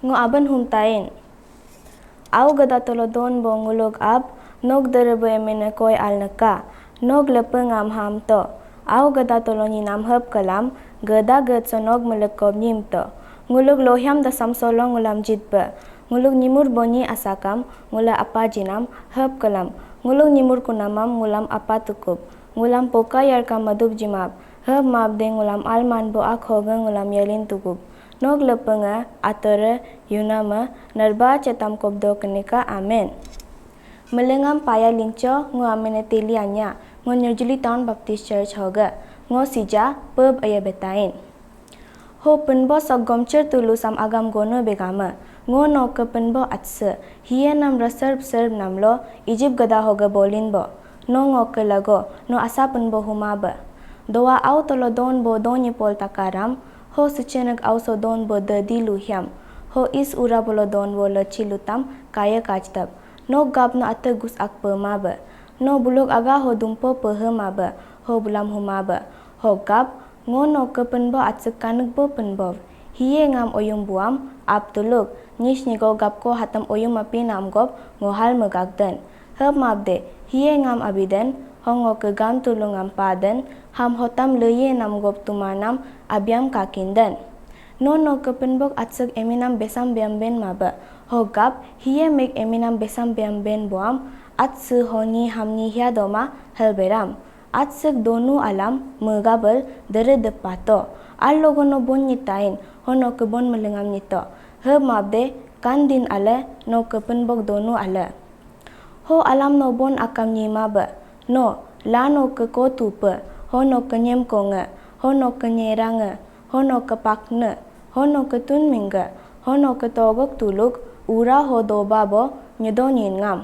ngo aban humtain. Au gada tolo don bo ngulog ab nog derebo emene koi alnaka nog lepengam ham to. Au gada tolo ni nam hep kalam gada gad so nog melekob nyim to. Ngulog lohyam da samsolong ngulam jitba. Ngulog nimur boni asakam ngula apa jinam hep kalam. Ngulog nimur kunamam ngulam apa tukub. Ngulam poka yarkam madub jimab. Hep mab de ngulam alman bo ak hoga ngulam yalin tukub. Nog lepenga atore yunama narba cetam kobdo kenika amen. Melengam paya linco ngo amene telianya ngo New Town Baptist Church hoga ngo sija pub aya betain. Ho penbo sogomcer tulu sam agam gono begama ngo no ke penbo atse hiye nam reserve serb namlo Egypt gada hoga bolin bo no ngo ke lago no asa penbo humaba doa au tolo don bo doni pol takaram ho sucenak au so don bo dadi luhyam ho is ura bolo don bo lachi lutam kaya kajtab no gab no ate gus ak pemaba no bulog aga ho dumpo pehemaba ho bulam humaba ho gab ngono ke penbo atsekanuk bo penbo hiye ngam oyum buam ap tuluk nish nigo gap ko hatam oyum api nam gop ngohal megagden hep mabde hiye ngam abiden hongo ke gam tulungam paden ham hotam leye nam gop tumanam abiam kakinden no ke penbok atsek eminam besam biamben maba ho gap hiye meg eminam besam biamben buam atse honi hamni hia doma helberam atsek donu alam megabel dere depato al logono bon nyitain hono ke bon melengam nyito hep mabde kandin ale no ke penbok donu ale ho alam no bon akam nyima ba no la no ke ko tupe ho no ke nyem konga ho no ke nyeranga ho no ke pakne ho no ke tun mingga ho no ke togok tuluk ura ho doba bo nyedo nyin ngam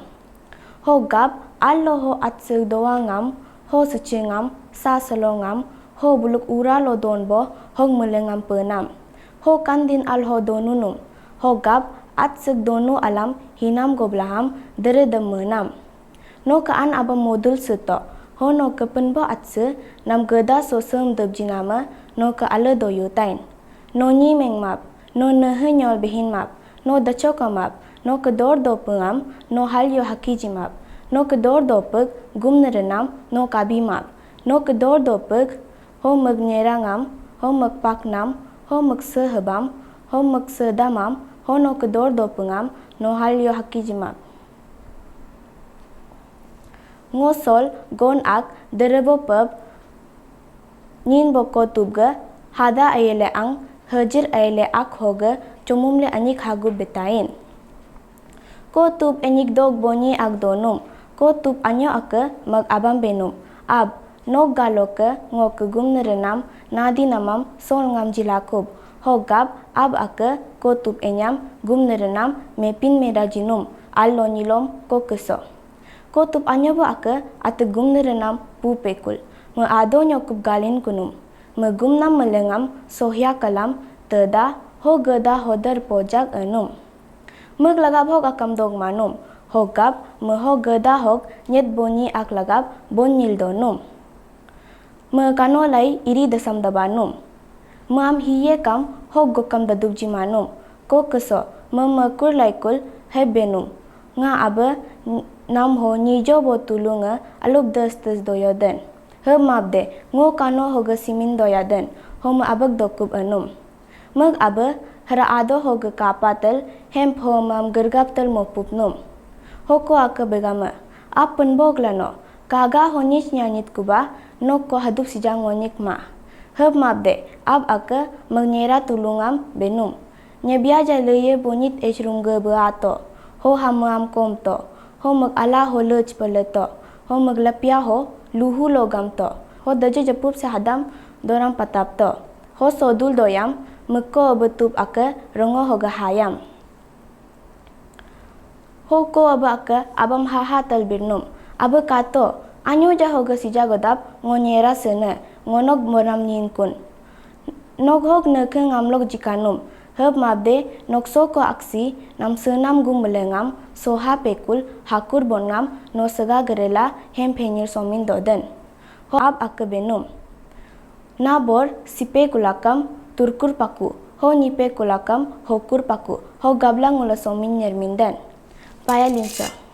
ho gap allo ho atsek doa ngam ho suci ngam sa selo ngam ho buluk ura lo don bo hong melengam penam ho kandin al ho donunum ho gap atsek donu alam hinam goblaham dere demenam no ka an aba modul seto ho no ke penbo atse nam geda sosem debjinama no ka ale doyutain no ni mengmap no nehe nyol behin map no dachoka map no ke dor do pengam no hal yo hakijimap no ke dor do pek gumne renam no kabi map no ke dor do pek ho meg nyerangam ho meg paknam ho meg sehebam ho meg sedamam ho no ke dor do pengam no hal yo hakijimap ngosol gon ak derebo pub nin boko tubga hada ayele ang hajir ayele ak hoga chomumle anik hagu betain ko tub enik dog boni ak donum ko tub anyo ake mag abam benum ab nog galoke ngok gumne renam nadi namam sol ngam jilakub ho gab ab ake ko tub enyam gumne renam mepin medajinum allo nilom ko keso ko tub anyo bo ake ate gumne renam pu pekul me ado nyokub galin kunum me gumnam melengam sohya kalam teda ho geda hodar pojak enum meg lagab hok akam dog manum ho gab me ho geda hok nyet boni ak lagab bon nil donum me kano lai iri desam dabanum mam hiye kam hok gokam dadub jimanum ko keso me mekur laikul hebenum nga abe nam ho nijo bo tulunga alub des doyoden he mabde ngo kano hoga simin doyaden hom abak dokub enum mag abe hara ado hoga kapatel hem homam gergaptel mopupnum hoko aka begama ap penbog lano kaga honis nyanyit kuba nok ko hadup sijang ngonik ma heb mabde ab aka magnyera tulungam benum nyebia jaleye bonit echrungge beato ho hamam komto ho mag ala ho lech peleto ho mag lapia ho luhu logam to ho daje japup se hadam doram patap to ho sodul doyam meko betup ake rongo hoga hayam ho ko aba ake abam haha talbirnum abe kato anyo ja hoga sija godap ngonyera sene ngonok moram nyinkun nog hok neke ngamlok jikanum heb mabde nokso ko aksi nam senam gum melengam soha pekul hakur bongam no sega gerela hem phenir somin doden ho ab akabenum nabor sipe kulakam turkur paku ho nipe kulakam ho kurpaku ho gablang ula somin nyermindan. Paya linsa.